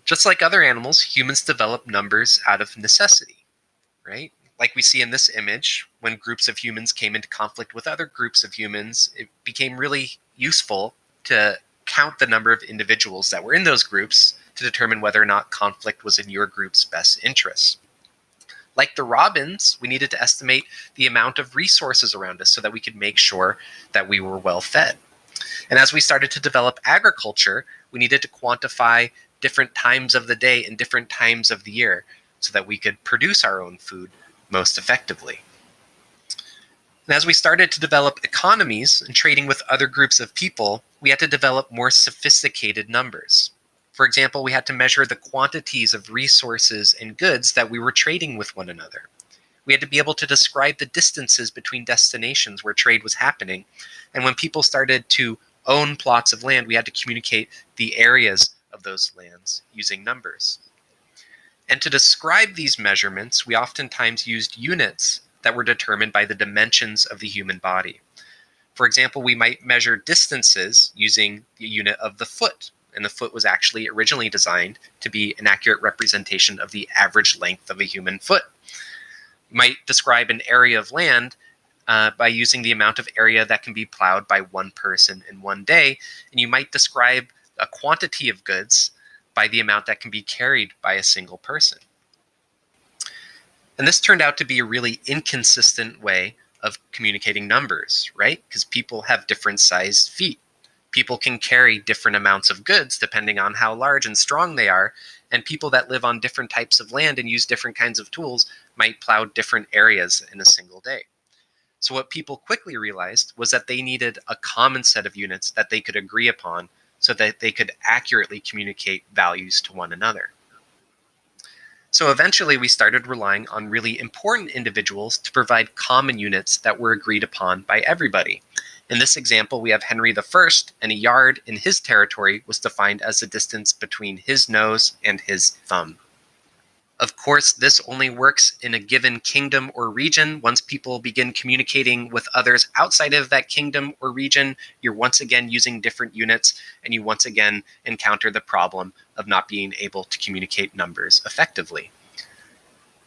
Just like other animals, humans develop numbers out of necessity, right? Like we see in this image, when groups of humans came into conflict with other groups of humans, it became really useful to count the number of individuals that were in those groups to determine whether or not conflict was in your group's best interests. Like the robins, we needed to estimate the amount of resources around us so that we could make sure that we were well fed. And as we started to develop agriculture, we needed to quantify different times of the day and different times of the year so that we could produce our own food most effectively. And as we started to develop economies and trading with other groups of people, we had to develop more sophisticated numbers. For example, we had to measure the quantities of resources and goods that we were trading with one another. We had to be able to describe the distances between destinations where trade was happening. And when people started to own plots of land, we had to communicate the areas of those lands using numbers. And to describe these measurements, we oftentimes used units that were determined by the dimensions of the human body. For example, we might measure distances using the unit of the foot, and the foot was actually originally designed to be an accurate representation of the average length of a human foot. You might describe an area of land by using the amount of area that can be plowed by one person in one day, and you might describe a quantity of goods by the amount that can be carried by a single person. And this turned out to be a really inconsistent way of communicating numbers, right? Because people have different sized feet. People can carry different amounts of goods depending on how large and strong they are. And people that live on different types of land and use different kinds of tools might plow different areas in a single day. So what people quickly realized was that they needed a common set of units that they could agree upon so that they could accurately communicate values to one another. So eventually we started relying on really important individuals to provide common units that were agreed upon by everybody. In this example, we have Henry I, and a yard in his territory was defined as the distance between his nose and his thumb. Of course, this only works in a given kingdom or region. Once people begin communicating with others outside of that kingdom or region, you're once again using different units, and you once again encounter the problem of not being able to communicate numbers effectively.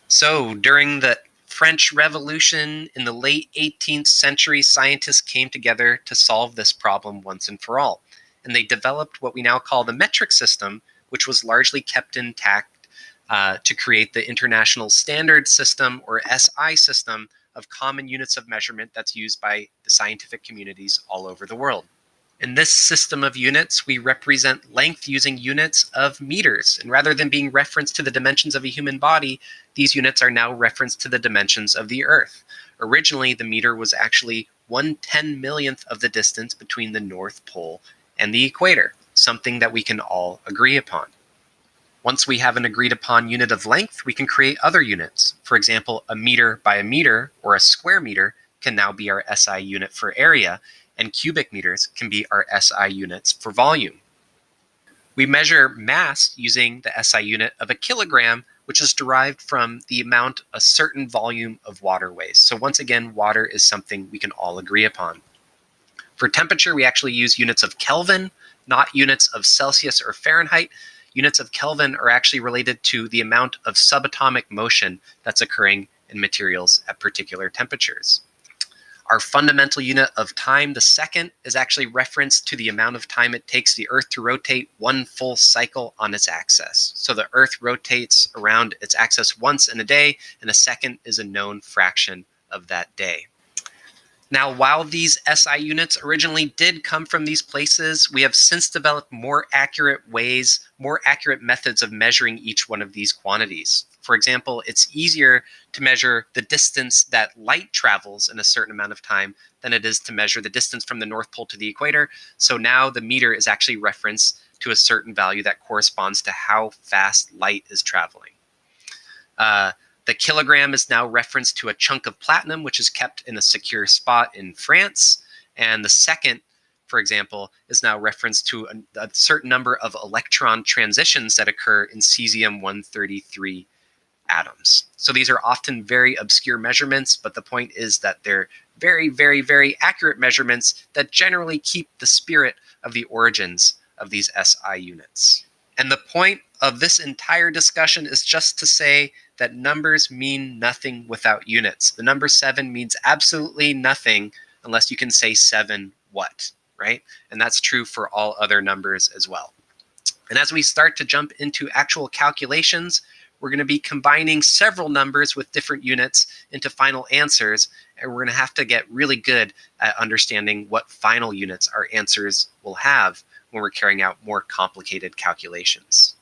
So, during the French Revolution in the late 18th century, scientists came together to solve this problem once and for all. And they developed what we now call the metric system, which was largely kept intact to create the International Standard System, or SI system, of common units of measurement that's used by the scientific communities all over the world. In this system of units, we represent length using units of meters. And rather than being referenced to the dimensions of a human body, these units are now referenced to the dimensions of the Earth. Originally, the meter was actually 1/10,000,000th of the distance between the North Pole and the equator, something that we can all agree upon. Once we have an agreed upon unit of length, we can create other units. For example, a meter by a meter, or a square meter, can now be our SI unit for area, and cubic meters can be our SI units for volume. We measure mass using the SI unit of a kilogram, which is derived from the amount a certain volume of water weighs. So once again, water is something we can all agree upon. For temperature, we actually use units of Kelvin, not units of Celsius or Fahrenheit. Units of Kelvin are actually related to the amount of subatomic motion that's occurring in materials at particular temperatures. Our fundamental unit of time, the second, is actually referenced to the amount of time it takes the Earth to rotate one full cycle on its axis. So the Earth rotates around its axis once in a day, and a second is a known fraction of that day. Now, while these SI units originally did come from these places, we have since developed more accurate ways, more accurate methods of measuring each one of these quantities. For example, it's easier to measure the distance that light travels in a certain amount of time than it is to measure the distance from the North Pole to the equator. So now the meter is actually referenced to a certain value that corresponds to how fast light is traveling. The kilogram is now referenced to a chunk of platinum, which is kept in a secure spot in France. And the second, for example, is now referenced to a certain number of electron transitions that occur in cesium-133 atoms. So these are often very obscure measurements, but the point is that they're very, very, very accurate measurements that generally keep the spirit of the origins of these SI units. And the point of this entire discussion is just to say that numbers mean nothing without units. The number 7 means absolutely nothing unless you can say 7 what, right? And that's true for all other numbers as well. And as we start to jump into actual calculations, we're going to be combining several numbers with different units into final answers, and we're going to have to get really good at understanding what final units our answers will have when we're carrying out more complicated calculations.